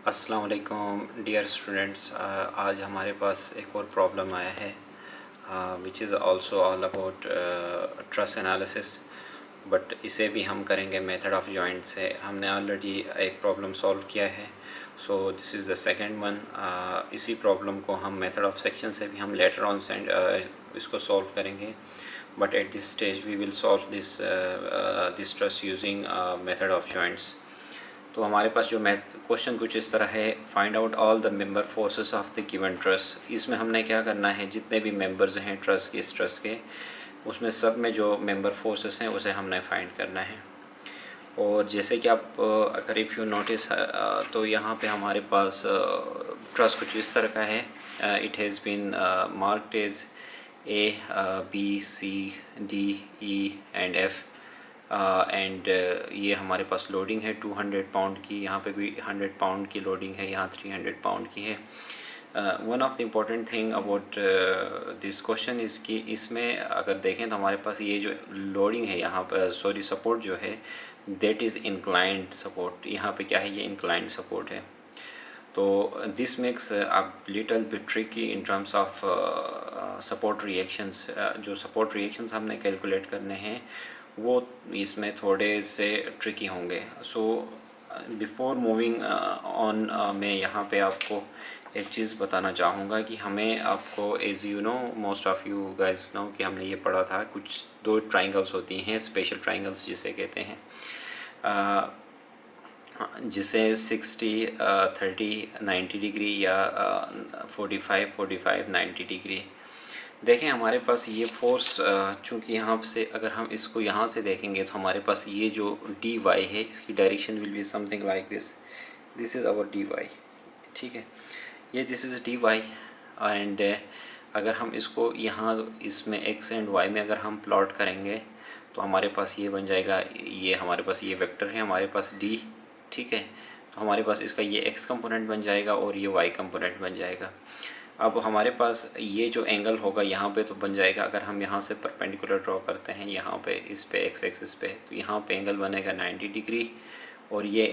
अस्सलाम वालेकुम dear students. आज हमारे पास एक और प्रॉब्लम आया है which is also all about truss analysis, but इसे भी हम करेंगे मेथड ऑफ जॉइंट से। हमने ऑलरेडी एक प्रॉब्लम सॉल्व किया है, so this is the second one. इसी प्रॉब्लम को हम मेथड ऑफ सेक्शन से भी हम लेटर ऑन इसको सॉल्व करेंगे, but at this stage we will solve this truss using method of joints. तो हमारे पास जो मैथ क्वेश्चन कुछ इस तरह है, find out all the member forces of the given trust. इसमें हमने क्या करना है, जितने भी मेंबर्स हैं ट्रस्ट के, इस ट्रस्ट के, उसमें सब में जो मेंबर फोर्सेस हैं उसे हमने फाइंड करना है। और जैसे कि आप अगर इफ़ यू नोटिस तो यहाँ पे हमारे पास ट्रस्ट कुछ इस तरह का है। It has been marked as A, B, C, D, E and F and ये हमारे पास लोडिंग है 200 पाउंड की। यहाँ पे भी 100 पाउंड की लोडिंग है, यहाँ 300 पाउंड की है। One of the important thing about this question is कि इसमें अगर देखें तो हमारे पास ये जो लोडिंग है यहाँ पर, सॉरी सपोर्ट जो है, दैट इज़ इंक्लाइंड सपोर्ट। यहाँ पे क्या है, ये इंक्लाइंड सपोर्ट है। तो this makes a little bit tricky in terms of support reactions. जो सपोर्ट रिएक्शंस हमने कैलकुलेट करने हैं वो इसमें थोड़े से ट्रिकी होंगे। सो बिफोर मूविंग ऑन मैं यहाँ पे आपको एक चीज़ बताना चाहूँगा कि हमें आपको, as you know, most of you guys know कि हमने ये पढ़ा था, कुछ दो ट्राइंगल्स होती हैं, स्पेशल ट्राइंगल्स जिसे कहते हैं, जिसे 60, 30, 90 डिग्री या 45, 45, 90 डिग्री। देखें हमारे पास ये फोर्स, चूँकि यहाँ से अगर हम इसको यहाँ से देखेंगे तो हमारे पास ये जो डी वाई है, इसकी direction will be something like this. This is our D Y, ठीक है, ये this is D Y. And अगर हम इसको यहाँ इसमें एक्स एंड वाई में अगर हम प्लॉट करेंगे तो हमारे पास ये बन जाएगा, ये हमारे पास ये वेक्टर है हमारे पास डी, ठीक है। तो हमारे पास इसका ये एक्स कंपोनेंट बन जाएगा और ये वाई कंपोनेंट बन जाएगा। अब हमारे पास ये जो एंगल होगा यहाँ पे तो बन जाएगा, अगर हम यहाँ से परपेंडिकुलर ड्रॉ करते हैं यहाँ पे, इस पे एक्स एक्सिस पे, तो यहाँ पे एंगल बनेगा 90 डिग्री और ये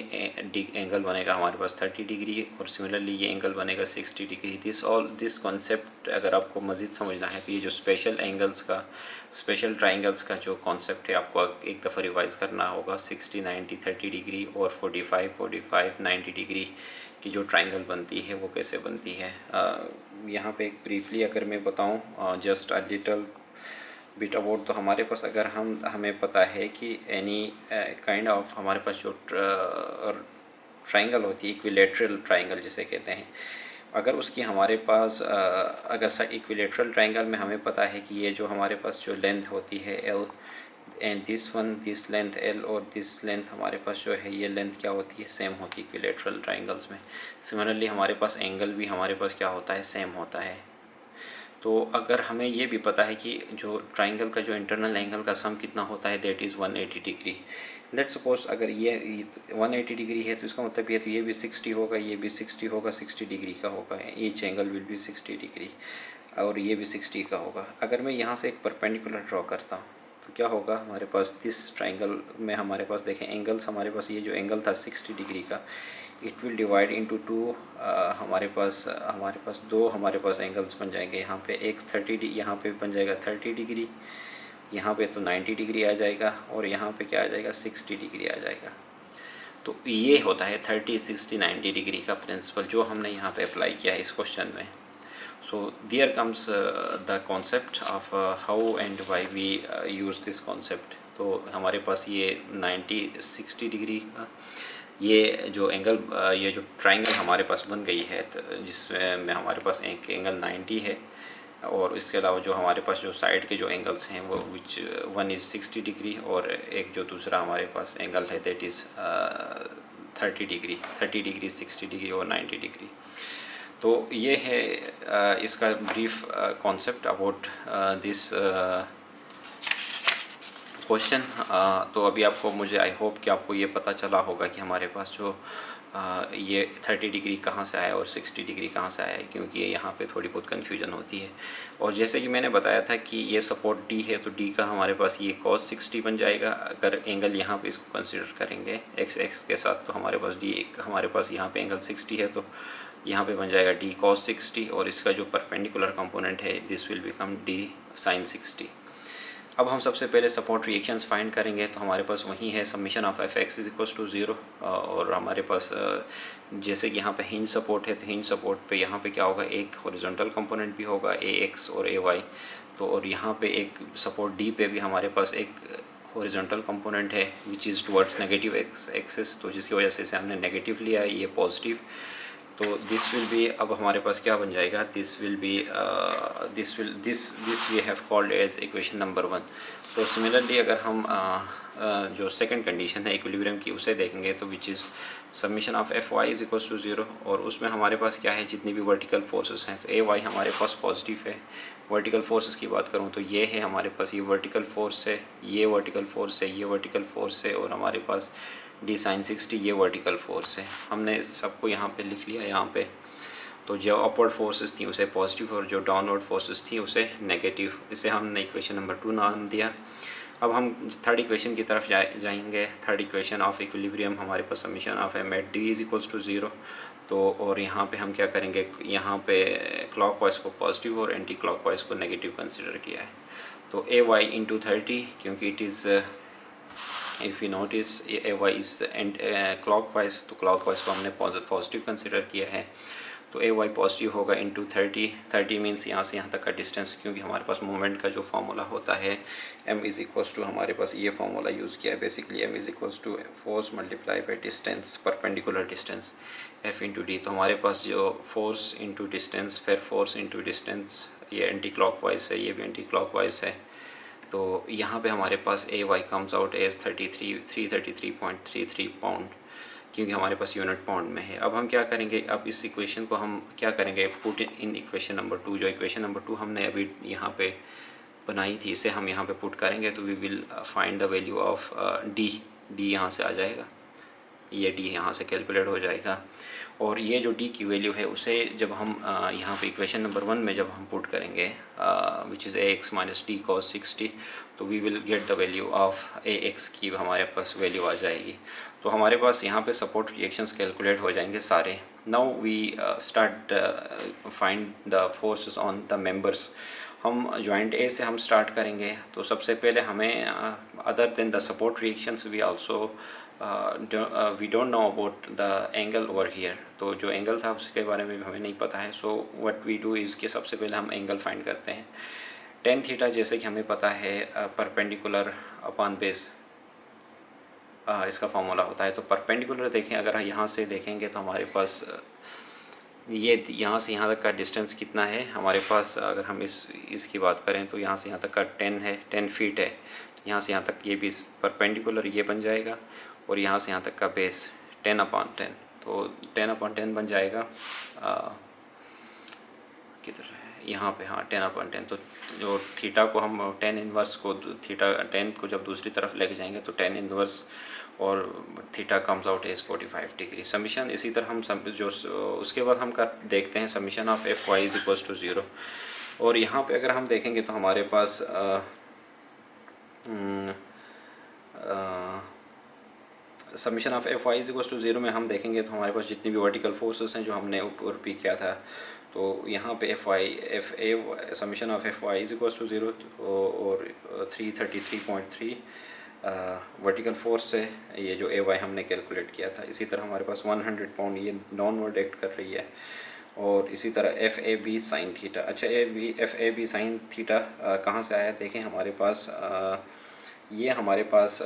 एंगल बनेगा हमारे पास 30 डिग्री, और सिमिलरली ये एंगल बनेगा 60 डिग्री। दिस कॉन्सेप्ट अगर आपको मज़ीद समझना है तो ये जो स्पेशल एंगल्स का, स्पेशल ट्राइंगल्स का जो कॉन्सेप्ट है आपको एक दफ़ा रिवाइज़ करना होगा। 60, 90, 30 डिग्री और 45, 45, 90 डिग्री की जो ट्राइंगल बनती है वो कैसे बनती है। यहाँ पे एक ब्रीफली अगर मैं बताऊँ just a little bit about, तो हमारे पास अगर हमें पता है कि एनी काइंड ऑफ, हमारे पास जो ट्राइंगल होती है, इक्विलेटरल ट्राइंगल जिसे कहते हैं, अगर उसकी हमारे पास अगर इक्विलेटरल ट्राइंगल में हमें पता है कि ये जो हमारे पास जो लेंथ होती है L and this length L और दिस लेंथ हमारे पास जो है ये लेंथ क्या होती है, सेम होती है इक्विलेटरल ट्राइंगल्स में। सिमिलरली हमारे पास एंगल भी हमारे पास क्या होता है, सेम होता है। तो अगर हमें ये भी पता है कि जो ट्राइंगल का जो इंटरनल एंगल का सम कितना होता है, that is 180 degree. Let suppose अगर ये 180 डिग्री है तो इसका मतलब ये, तो ये भी 60 होगा, ये भी 60 होगा, 60 डिग्री का होगा, each angle will be 60 degree, और ये भी 60 का होगा। अगर मैं यहाँ से एक परपेंडिकुलर ड्रॉ करता हूँ तो क्या होगा, हमारे पास दिस ट्राइंगल में हमारे पास देखें एंगल्स, हमारे पास ये जो एंगल था 60 डिग्री का, it will divide into two. हमारे पास दो हमारे पास एंगल्स बन जाएंगे। यहाँ पे एक 30, यहाँ पे बन जाएगा 30 डिग्री, यहाँ पे तो 90 डिग्री आ जाएगा, और यहाँ पे क्या आ जाएगा, 60 डिग्री आ जाएगा। तो ये होता है 30, 60, 90 डिग्री का प्रिंसिपल जो हमने यहाँ पे अप्लाई किया है इस क्वेश्चन में। So there comes the concept of how and why we use this concept। तो हमारे पास ये 90, 60 डिग्री का ये जो एंगल, ये जो ट्राइंगल हमारे पास बन गई है, तो जिसमें हमारे पास एक एंगल 90 है, और इसके अलावा जो हमारे पास जो साइड के जो एंगल्स हैं वो विच वन इज़ 60 डिग्री, और एक जो दूसरा हमारे पास एंगल है that is 30 degree, 30 degree, 60 degree और 90 डिग्री। तो ये है इसका brief concept about this question. तो अभी आपको मुझे आई होप कि आपको ये पता चला होगा कि हमारे पास जो ये 30 डिग्री कहाँ से आया और 60 डिग्री कहाँ से आया है, क्योंकि ये यहाँ पे थोड़ी बहुत कन्फ्यूजन होती है। और जैसे कि मैंने बताया था कि ये सपोर्ट डी है, तो डी का हमारे पास ये cos 60 बन जाएगा। अगर एंगल यहाँ पे इसको कंसिडर करेंगे एक्स के साथ, तो हमारे पास डी हमारे पास यहाँ पे एंगल 60 है, तो यहाँ पे बन जाएगा डी cos 60, और इसका जो परपेंडिकुलर कंपोनेंट है this will become D sin 60। अब हम सबसे पहले सपोर्ट रिएक्शंस फाइंड करेंगे, तो हमारे पास वही है summation of F X is equals to 0। और हमारे पास जैसे कि यहाँ पे हिंज सपोर्ट है, तो हिंज सपोर्ट पे यहाँ पे क्या होगा, एक हॉरिजॉन्टल कंपोनेंट भी होगा ए एक्स और ए वाई। तो और यहाँ पे एक सपोर्ट डी पे भी हमारे पास एक हॉरिजॉन्टल कंपोनेंट है which is towards negative axis, तो जिसकी वजह से इसे हमने नेगेटिव लिया है, ये पॉजिटिव। तो दिस विल बी, अब हमारे पास क्या बन जाएगा, this will be this we have called as equation number 1। तो सिमिलरली अगर हम जो सेकंड कंडीशन है इक्विलिब्रियम की उसे देखेंगे, तो which is summation of F Y is equals to 0, और उसमें हमारे पास क्या है, जितनी भी वर्टिकल फोर्सेस हैं, तो ए वाई हमारे पास पॉजिटिव है। वर्टिकल फोर्सेस की बात करूँ तो ये है हमारे पास, ये वर्टिकल फोर्स है, ये वर्टिकल फोर्स है, ये वर्टिकल फोर्स है, और हमारे पास डी साइन 60 ये वर्टिकल फोर्स है। हमने सबको यहाँ पे लिख लिया यहाँ पे। तो जो अपवर्ड फोर्सेस थी उसे पॉजिटिव, और जो डाउनवर्ड फोर्सेस थी उसे नेगेटिव। इसे हमने इक्वेशन नंबर 2 नाम दिया। अब हम थर्ड इक्वेशन की तरफ जाएंगे। थर्ड इक्वेशन ऑफ इक्विलिब्रियम, हमारे पास summation of M at D is equals to 0। तो और यहाँ पे हम क्या करेंगे, यहाँ पे क्लॉकवाइज को पॉजिटिव और एंटी क्लॉकवाइज को नेगेटिव कंसिडर किया है। तो ए वाई इंटू 30, क्योंकि it is if you notice A Y is and clockwise, तो क्लॉकवाइज को हमने पॉजिटिव कंसिडर किया है। तो ए वाई पॉजिटिव होगा इंटू 30 मीन्स यहाँ से यहाँ तक का डिस्टेंस, क्योंकि हमारे पास मोमेंट का जो फार्मूला होता है m इज़ इक्वल्स टू, हमारे पास ये फार्मूला यूज़ किया है basically, m is equals to force multiply by distance, perpendicular distance, f into D. तो हमारे पास जो फोर्स इंटू डिस्टेंस, फिर फोर्स इंटू डिस्टेंस, ये एंटी क्लॉकवाइज है, ये भी एंटी क्लॉकवाइज है। तो यहाँ पे हमारे पास A Y comes out as 333.33 pound, क्योंकि हमारे पास यूनिट पाउंड में है। अब हम क्या करेंगे, अब इस इक्वेशन को हम क्या करेंगे, पुट इन इक्वेशन नंबर 2। जो इक्वेशन नंबर 2 हमने अभी यहाँ पे बनाई थी, इसे हम यहाँ पे पुट करेंगे, तो we will find the value of D यहाँ से आ जाएगा, ये डी यहाँ से कैलकुलेट हो जाएगा। और ये जो डी की वैल्यू है उसे जब हम यहाँ पे इक्वेशन नंबर 1 में जब हम पुट करेंगे, which is A X minus D cos 60, तो we will get the value of A X की हमारे पास वैल्यू आ जाएगी। तो हमारे पास यहाँ पे सपोर्ट रिएक्शंस कैलकुलेट हो जाएंगे सारे। Now we start find the forces on the members. हम जॉइंट ए से हम स्टार्ट करेंगे। तो सबसे पहले हमें other than the support reactions we also we don't know about the angle over here. तो जो एंगल था उसके बारे में भी हमें नहीं पता है। So what we do is कि सबसे पहले हम एंगल फाइंड करते हैं। टेन थीटा जैसे कि हमें पता है परपेंडिकुलर अपॉन बेस इसका फॉर्मूला होता है। तो परपेंडिकुलर देखें, अगर यहाँ से देखेंगे तो हमारे पास ये यहाँ से यहाँ तक का डिस्टेंस कितना है हमारे पास, अगर हम इसकी बात करें तो यहाँ से यहाँ तक का 10 है, 10 फीट है। यहाँ से यहाँ तक ये भी परपेंडिकुलर ये बन जाएगा, और यहाँ से यहाँ तक का बेस 10/10, तो 10/10 बन जाएगा। किधर है यहाँ पे, हाँ 10/10। तो जो थीटा को हम 10 इन्वर्स को, थीटा 10 को जब दूसरी तरफ लेके जाएंगे तो 10 इन्वर्स और theta comes out as 45 degree. Summation इसी तरह हम जो उसके बाद हम कर देखते हैं summation of F Y is equals to 0। और यहाँ पे अगर हम देखेंगे तो हमारे पास summation of F Y is equals to 0 में हम देखेंगे तो हमारे पास जितनी भी वर्टिकल फोर्सेस हैं जो हमने ऊपर भी किया था, तो यहाँ पे summation of F Y is equals to 0 और 333.3 वर्टिकल फोर्स है, ये जो ए वाई हमने कैलकुलेट किया था। इसी तरह हमारे पास 100 पाउंड ये डाउनवर्ड एक्ट कर रही है। और इसी तरह F A B sine theta. अच्छा, F A B sine theta कहाँ से आया, देखें हमारे पास ये हमारे पास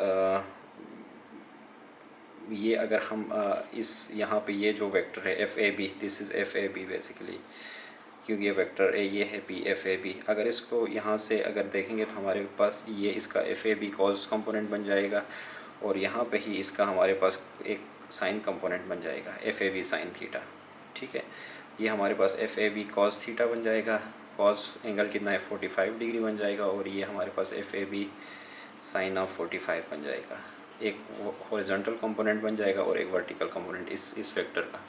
ये अगर हम इस यहाँ पे ये जो वेक्टर है F A B, this is F A B basically, क्योंकि ये वेक्टर ए ये है बी एफ ए बी। अगर इसको यहाँ से अगर देखेंगे तो हमारे पास ये इसका F A B cos component बन जाएगा, और यहाँ पे ही इसका हमारे पास एक साइन कंपोनेंट बन जाएगा F A B sine theta. ठीक है, ये हमारे पास F A B cos theta बन जाएगा, कॉस एंगल कितना है 45 डिग्री बन जाएगा, और ये हमारे पास F A B sine of 45 बन जाएगा। एक हॉरिजॉन्टल कंपोनेंट बन जाएगा और एक वर्टिकल कंपोनेंट इस वेक्टर का।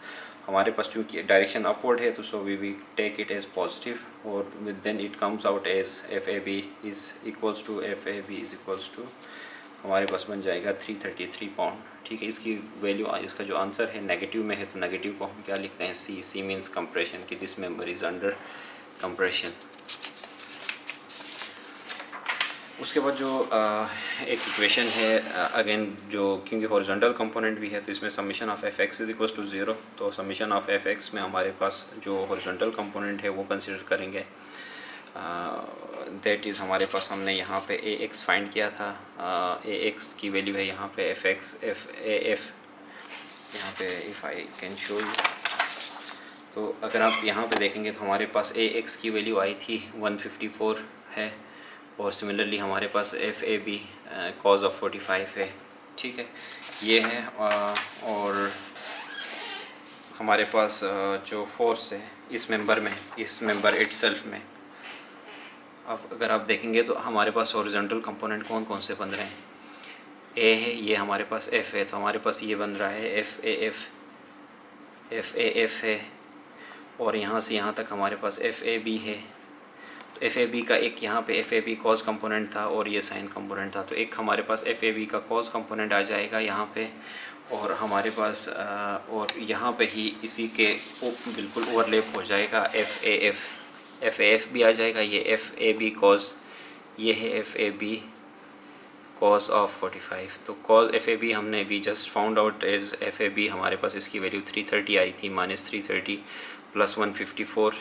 हमारे पास चूँकि डायरेक्शन अपवर्ड है तो so we take it as positive और then it comes out as F A B is equals to हमारे पास बन जाएगा 333 पाउंड। ठीक है, इसकी वैल्यू, इसका जो आंसर है नेगेटिव में है तो नेगेटिव को हम क्या लिखते हैं, सी मीन्स कंप्रेशन, कि this member is under compression. उसके बाद जो एक इक्वेशन है अगेन, जो क्योंकि हॉरिजॉन्टल कंपोनेंट भी है तो इसमें summation of F X is equal to 0। तो समीशन ऑफ एफ एक्स में हमारे पास जो हॉरिजॉन्टल कंपोनेंट है वो कंसिडर करेंगे। दैट इज़ हमारे पास हमने यहाँ पे ए एक्स फाइंड किया था। ए एक्स की वैल्यू है यहाँ पे F x F A F, यहाँ पे if I can show you, तो अगर आप यहाँ पे देखेंगे तो हमारे पास ए एक्स की वैल्यू आई थी 154 है और सिमिलरली हमारे पास F A B cos of 45 है। ठीक है, ये है। और हमारे पास जो फोर्स है इस मेंबर में, इस मेंबर इटसेल्फ में, अब अगर आप देखेंगे तो हमारे पास हॉरिजॉन्टल कंपोनेंट कौन कौन से बन रहे हैं, ए है, ये हमारे पास एफ है, तो हमारे पास ये बन रहा है एफ ए एफ है, और यहाँ से यहाँ तक हमारे पास एफ ए बी है। तो एफ ए बी का एक यहाँ पे F A B cos component था और ये साइन कंपोनेंट था, तो एक हमारे पास एफ ए बी का कॉज कंपोनेंट आ जाएगा यहाँ पे, और हमारे पास और यहाँ पे ही इसी के बिल्कुल ओवरलैप हो जाएगा एफ ए एफ भी आ जाएगा, ये एफ ए बी कॉज, ये है F A B cos of 45। तो कॉज एफ ए बी हमने अभी just found out as F A B, हमारे पास इसकी वैल्यू 330 आई थी, -330 प्लस 154।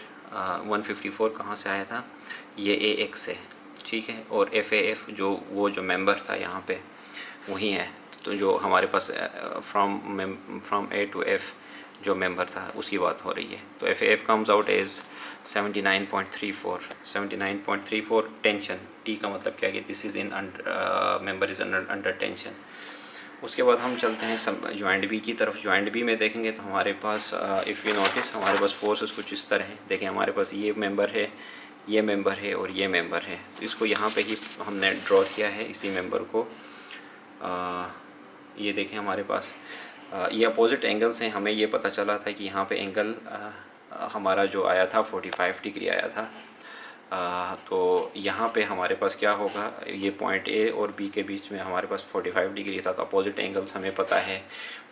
154 कहाँ से आया था, ये ए एक्स है। ठीक है, और एफ ए एफ जो वो जो मेंबर था यहाँ पे वही है, तो जो हमारे पास फ्रॉम ए टू एफ जो मेंबर था उसकी बात हो रही है। तो F A F comes out as 79.34 tension. T का मतलब क्या है, this is in member is under tension. उसके बाद हम चलते हैं जॉइंट बी की तरफ। जॉइंट बी में देखेंगे तो हमारे पास इफ़ यू नोटिस हमारे पास फोर्सेस कुछ इस तरह हैं। देखें हमारे पास ये मेंबर है, ये मेंबर है और ये मेंबर है, तो इसको यहाँ पे ही हमने ड्रॉ किया है, इसी मेंबर को। ये देखें हमारे पास ये अपोजिट एंगल्स हैं। हमें ये पता चला था कि यहाँ पे एंगल हमारा जो आया था 45 डिग्री आया था। तो यहाँ पे हमारे पास क्या होगा, ये पॉइंट ए और बी के बीच में हमारे पास 45 डिग्री था, तो अपोजिट एंगल्स हमें पता है,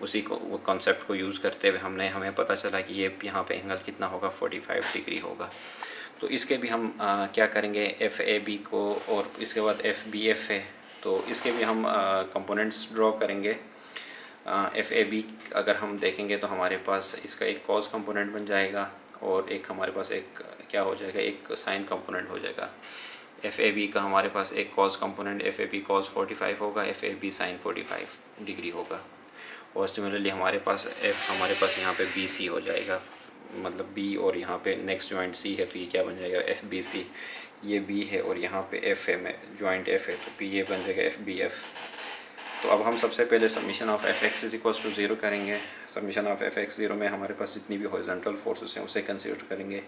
उसी को वो कॉन्सेप्ट को यूज़ करते हुए हमें पता चला कि ये यहाँ पे एंगल कितना होगा, 45 डिग्री होगा। तो इसके भी हम क्या करेंगे, एफ ए बी को, और इसके बाद एफ बी एफ है, तो इसके भी हम कंपोनेंट्स ड्रॉ करेंगे। एफ ए बी अगर हम देखेंगे तो हमारे पास इसका एक कॉज कंपोनेंट बन जाएगा और एक हमारे पास एक क्या हो जाएगा, एक साइन कंपोनेंट हो जाएगा। एफ ए बी का हमारे पास एक cos component F A B cos 45 होगा, F A B sine 45 degree होगा। और सिमिलरली हमारे पास यहाँ पे बी सी हो जाएगा, मतलब बी और यहाँ पे नेक्स्ट जॉइंट सी है, तो ये क्या बन जाएगा, एफ बी सी। ये बी है और यहाँ पे एफ है, में जॉइंट एफ है, तो पी ये बन जाएगा एफ बी एफ। तो अब हम सबसे पहले summation of F X is equals to 0 करेंगे। समीशन ऑफ एफ एक्स 0 में हमारे पास जितनी भी हॉरिजॉन्टल फोर्सेस हैं उसे कंसीडर करेंगे।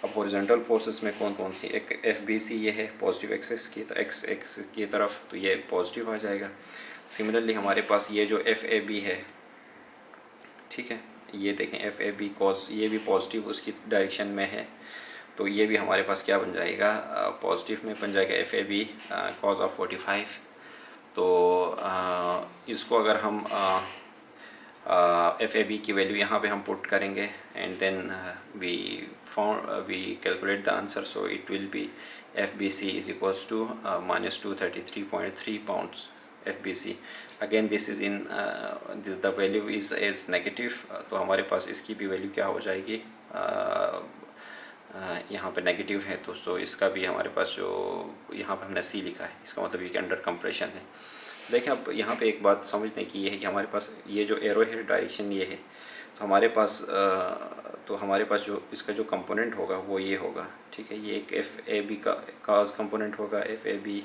अब हॉरिजॉन्टल फोर्सेस में कौन कौन सी, एक एफ बी सी ये है पॉजिटिव एक्सेस की, तो एक्स एक्स की तरफ, तो ये पॉजिटिव आ जाएगा। सिमिलरली हमारे पास ये जो एफ ए बी है, ठीक है, ये देखें एफ ए बी कॉज, ये भी पॉजिटिव उसकी डायरेक्शन में है, तो ये भी हमारे पास क्या बन जाएगा, पॉजिटिव में बन जाएगा F A B cos of 45। तो इसको अगर हम एफ ए बी की वैल्यू यहाँ पे हम पुट करेंगे and then we calculate the answer, so it will be F B C is equals to -233.3 pounds F B C. Again this is in the value is as negative, तो हमारे पास इसकी भी value क्या हो जाएगी, यहाँ पे नेगेटिव है, तो सो इसका भी हमारे पास जो यहाँ पे हमने सी लिखा है, इसका मतलब ये अंडर कंप्रेशन है। देखें अब यहाँ पे एक बात समझने की ये है कि हमारे पास ये जो एरो है डायरेक्शन ये है, तो हमारे पास जो इसका जो कंपोनेंट होगा वो ये होगा, ठीक है। ये एक एफ ए बी का कॉज कंपोनेंट होगा, F A B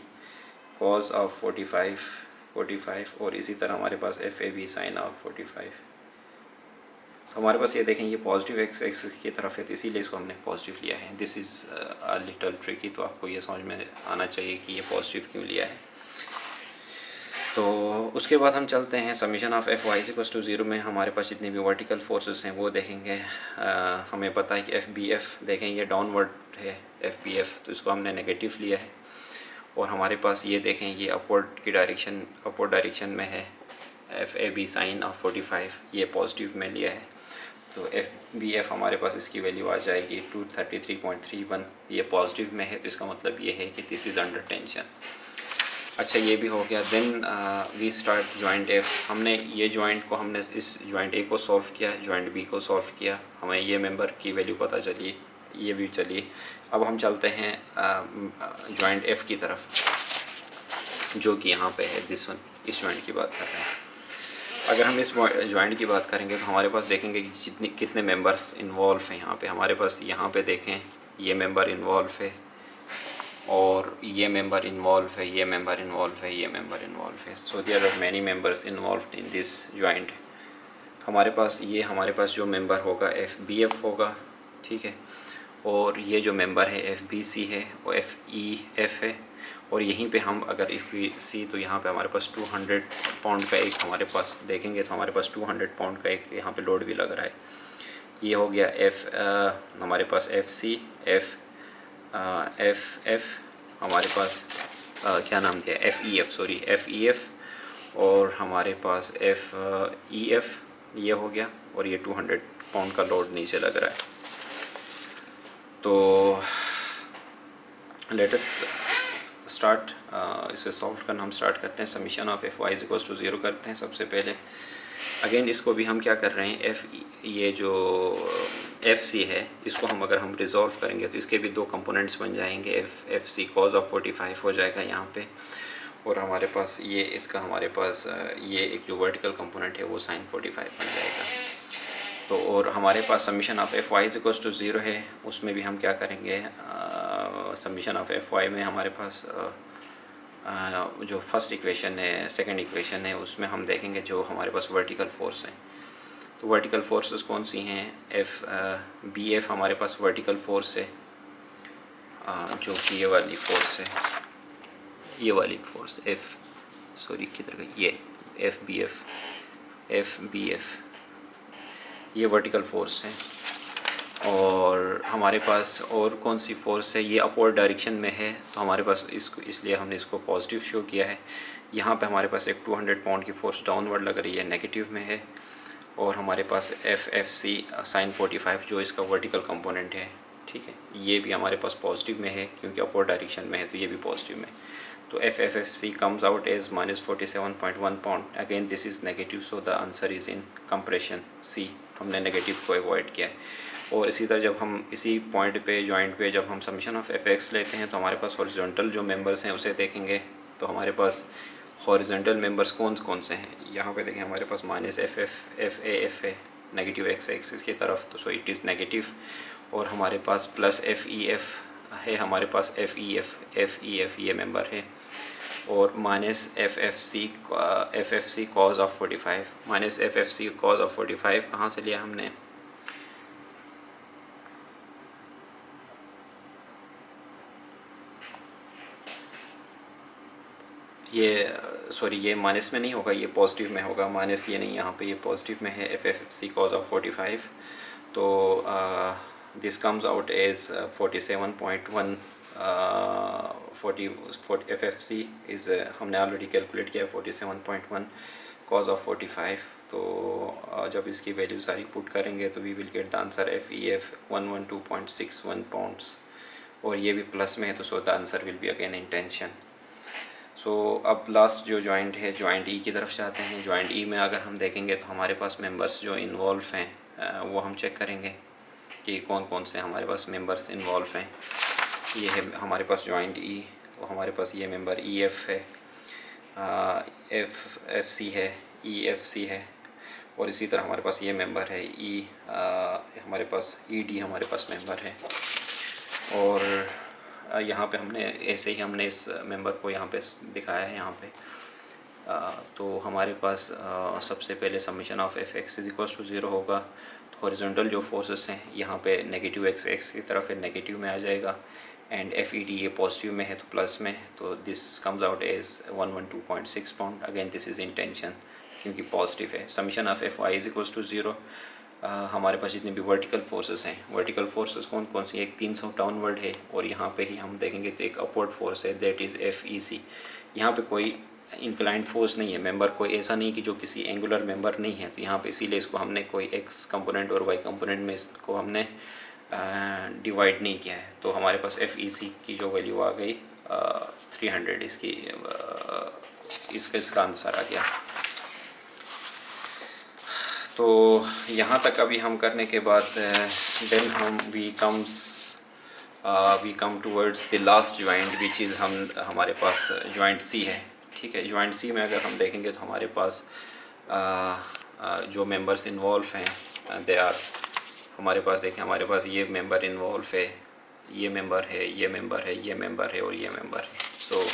cos of 45 और इसी तरह हमारे पास F A B sine of 45। तो हमारे पास ये देखें ये पॉजिटिव एक्स एक्सिस की तरफ है, तो इसीलिए इसको हमने पॉजिटिव लिया है। This is a little tricky, तो आपको ये समझ में आना चाहिए कि ये पॉजिटिव क्यों लिया है। तो उसके बाद हम चलते हैं summation of F Y equals to zero में हमारे पास जितने भी वर्टिकल फोर्सेस हैं वो देखेंगे। हमें पता है कि एफ बी एफ देखें, ये डाउनवर्ड है एफ बी एफ, तो इसको हमने नेगेटिव लिया है। और हमारे पास ये देखें, ये अपवर्ड की डायरेक्शन, अपवर्ड डायरेक्शन में है। F A B sine of 45 ये पॉजिटिव में लिया है, तो एफ बी एफ हमारे पास इसकी वैल्यू आ जाएगी 233.31, ये पॉजिटिव में है, तो इसका मतलब ये है कि दिस इज़ अंडर टेंशन। अच्छा, ये भी हो गया। Then we start joint F. हमने ये जॉइंट को, हमने इस जॉइंट ए को सॉल्व किया, जॉइंट बी को सॉल्व किया, हमें ये मेंबर की वैल्यू पता चली, ये भी चली। अब हम चलते हैं जॉइंट एफ की तरफ, जो कि यहाँ पे है दिस वन, इस जॉइंट की बात कर रहे हैं। अगर हम इस जॉइंट की बात करेंगे तो हमारे पास देखेंगे कि कितने मेंबर्स इन्वॉल्व हैं यहाँ पे। हमारे पास यहाँ पे देखें, ये मेंबर इन्वॉल्व है, और ये मेंबर इन्वॉल्व है, ये मेंबर इन्वॉल्व है, ये मेंबर इन्वॉल्व है। So there are many members involved in this joint. हमारे पास जो मेंबर होगा एफ बी एफ होगा, ठीक है। और ये जो मेंबर है एफ बी सी है, वो एफ ई एफ है। और यहीं पे हम अगर इफ़ वी सी, तो यहाँ पे हमारे पास 200 पाउंड का एक, हमारे पास देखेंगे तो हमारे पास 200 पाउंड का एक यहाँ पे लोड भी लग रहा है। ये हो गया एफ, हमारे पास एफ सी, एफ हमारे पास क्या नाम दिया, F E F, sorry F E F, और हमारे पास एफ ई एफ ये हो गया, और ये 200 पाउंड का लोड नीचे लग रहा है। तो लेट अस स्टार्ट, इसे सॉल्व करना हम स्टार्ट करते हैं। Summation of F Y is equals to zero करते हैं सबसे पहले। अगेन इसको भी हम क्या कर रहे हैं, ये जो एफ सी है, इसको हम अगर हम रिजॉल्व करेंगे तो इसके भी दो कंपोनेंट्स बन जाएंगे। एफ सी कॉज ऑफ 45 हो जाएगा यहाँ पे, और हमारे पास ये इसका, हमारे पास ये एक जो वर्टिकल कंपोनेंट है वो साइन 45 बन जाएगा। तो और हमारे पास summation of F Y is equals to zero है, उसमें भी हम क्या करेंगे, समीशन ऑफ एफ वाई में हमारे पास जो फर्स्ट इक्वेशन है, सेकंड इक्वेशन है, उसमें हम देखेंगे जो हमारे पास वर्टिकल फोर्स हैं। तो वर्टिकल फोर्सेस कौन सी हैं, एफ बी एफ हमारे पास वर्टिकल फोर्स है, जो कि ये वाली फोर्स है, ये वाली फोर्स एफ, सॉरी किधर गई, ये एफ बी एफ, ये वर्टिकल फोर्स है। और हमारे पास और कौन सी फोर्स है, ये अपवर्ड डायरेक्शन में है, तो हमारे पास इसको, इसलिए हमने इसको पॉजिटिव शो किया है। यहाँ पे हमारे पास एक 200 पाउंड की फोर्स डाउनवर्ड लग रही है, नेगेटिव में है। और हमारे पास एफ सी साइन 45 जो इसका वर्टिकल कंपोनेंट है, ठीक है, ये भी हमारे पास पॉजिटिव में है, क्योंकि अपवर्ड डायरेक्शन में है, तो ये भी पॉजिटिव में। तो F C comes out as -47.1 pound. Again this is negative, so the answer is in compression C, हमने नेगेटिव को अवॉइड किया है। और इसी तरह जब हम इसी पॉइंट पे, जॉइंट पे, जब हम समीशन ऑफ एफ एक्स लेते हैं, तो हमारे पास हॉरिजॉन्टल जो मेंबर्स हैं उसे देखेंगे। तो हमारे पास हॉरिजॉन्टल मेंबर्स कौन से हैं, यहाँ पे देखें, हमारे पास एफ ए है, नेगेटिव एक्स एक्सिस की तरफ, तो सो इट इज़ नेगेटिव। और हमारे पास प्लस एफ ई एफ है, हमारे पास एफ ई एफ ये मेंबर है। और minus F F C cos of 45, minus F C cos of 45 कहाँ से लिया हमने, ये सॉरी, ये माइनस में नहीं होगा, ये पॉजिटिव में होगा, माइनस ये नहीं, यहाँ पे ये पॉजिटिव में है, एफ सी कॉज ऑफ 45। तो this comes out as 47.1, 40 F C is, हमने ऑलरेडी कैलकुलेट किया 47.1 कॉज ऑफ 45। तो जब इसकी वैल्यू सारी पुट करेंगे तो we will get the answer F E F 112.61 pounds, और ये भी प्लस में है, तो so the answer will be again in tension. So अब लास्ट जो जॉइंट है, जॉइंट ई की तरफ जाते हैं। जॉइंट ई में अगर हम देखेंगे तो हमारे पास मेंबर्स जो इन्वॉल्व हैं वो हम चेक करेंगे कि कौन से हमारे पास मेंबर्स इन्वॉल्व हैं। ये है हमारे पास जॉइंट ई, तो हमारे पास ये मेंबर ई एफ है, एफ सी है, ई एफ सी है, और इसी तरह हमारे पास ये मेंबर है ई, हमारे पास ई डी हमारे पास मेंबर है। और यहाँ पे हमने ऐसे ही हमने इस मेंबर को यहाँ पे दिखाया है यहाँ पे। तो हमारे पास सबसे पहले summation of F X is equals to zero होगा। तो हॉरिजॉन्टल जो फोर्सेस हैं यहाँ पे नेगेटिव एक्स की तरफ है, नेगेटिव में आ जाएगा। एंड FED ये पॉजिटिव में है तो प्लस में, तो this comes out as 112.6 pound. Again this is in tension क्योंकि पॉजिटिव है। Summation of Fy is equals to 0। हमारे पास जितने भी वर्टिकल फोर्सेस हैं, वर्टिकल फोर्सेस कौन कौन सी, एक 300 डाउनवर्ड है और यहाँ पे ही हम देखेंगे तो एक अपवर्ड फोर्स है, दैट इज़ FEC। यहाँ पे कोई इंक्लाइंड फोर्स नहीं है, मेंबर कोई ऐसा नहीं कि जो किसी एंगुलर मेंबर नहीं है, तो यहाँ पे इसीलिए इसको हमने कोई एक्स कंपोनेंट और वाई कंपोनेंट में इसको हमने डिवाइड नहीं किया है। तो हमारे पास FEC की जो वैल्यू आ गई 300, इसका आंसर आ गया। तो यहाँ तक अभी हम करने के बाद देन हम we come towards the last joint which is हमारे पास जॉइंट C है। ठीक है, जॉइंट C में अगर हम देखेंगे तो हमारे पास जो मेंबर्स इन्वॉल्व हैं दे आर, हमारे पास देखें, हमारे पास ये मेंबर इन्वॉल्व है, ये मेंबर है, ये मेंबर है, ये मेंबर है और ये मेंबर है। तो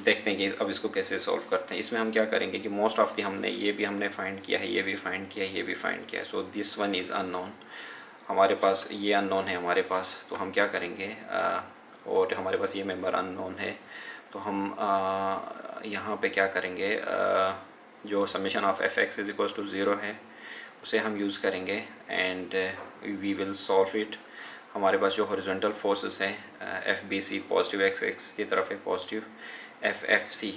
देखते हैं कि अब इसको कैसे सॉल्व करते हैं। इसमें हम क्या करेंगे कि मोस्ट ऑफ दी हमने फाइंड किया है, ये भी फाइंड किया है, ये भी फाइंड किया है। So this one is unknown, हमारे पास ये अननोन है हमारे पास। तो हम क्या करेंगे, और हमारे पास ये मेंबर अननोन है, तो हम यहाँ पे क्या करेंगे, जो summation of Fx is equals to 0 है उसे हम यूज़ करेंगे and we will solve it. हमारे पास जो हॉरिजॉन्टल फोर्सेस हैं FBC पॉजिटिव x की तरफ है, पॉजिटिव FFC,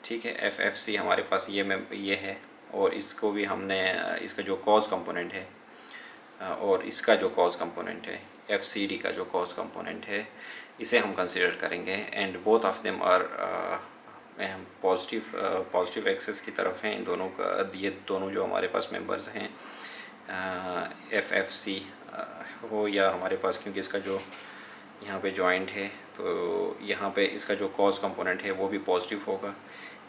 ठीक है, FFC हमारे पास ये है, और इसको भी हमने इसका जो कॉज कंपोनेंट है और इसका जो कॉज कंपोनेंट है FCD का जो कॉज कंपोनेंट है, इसे हम कंसिडर करेंगे and both of them are positive axis की तरफ हैं। इन दोनों का, ये दोनों जो हमारे पास मेंबर्स हैं FFC हो या हमारे पास, क्योंकि इसका जो यहाँ पे जॉइंट है तो यहाँ पे इसका जो कॉज कंपोनेंट है वो भी पॉजिटिव होगा।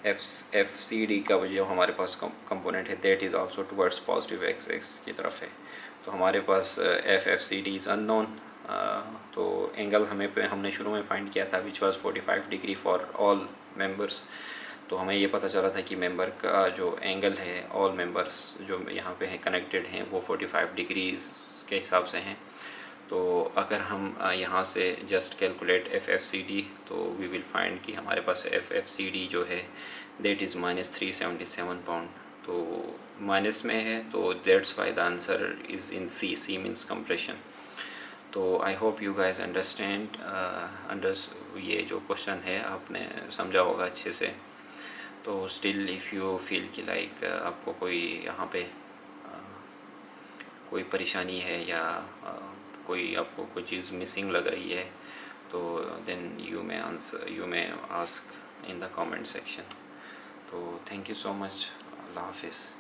FCD का जो हमारे पास कंपोनेंट है that is also towards positive axis की तरफ है। तो हमारे पास FFCD इज़ अननोन। तो एंगल हमने शुरू में फाइंड किया था which was 45 degree for all members. तो हमें ये पता चला था कि मेंबर का जो एंगल है, ऑल मेंबर्स जो यहाँ पे हैं कनेक्टेड हैं, वो 45 डिग्रीज के हिसाब से हैं। तो अगर हम यहाँ से जस्ट कैलकुलेट FFCD तो वी विल फाइंड कि हमारे पास FFCD जो है दैट इज़ -377 पाउंड। तो माइनस में है, तो that's why the answer is in C means compression. तो I hope you guys understand ये जो क्वेश्चन है आपने समझा होगा अच्छे से। तो स्टिल इफ़ यू फील कि लाइक आपको कोई यहाँ पे कोई परेशानी है या कोई आपको कोई चीज़ मिसिंग लग रही है, तो then you may ask in the comment section. तो थैंक यू सो मच, अल्लाह हाफिज़।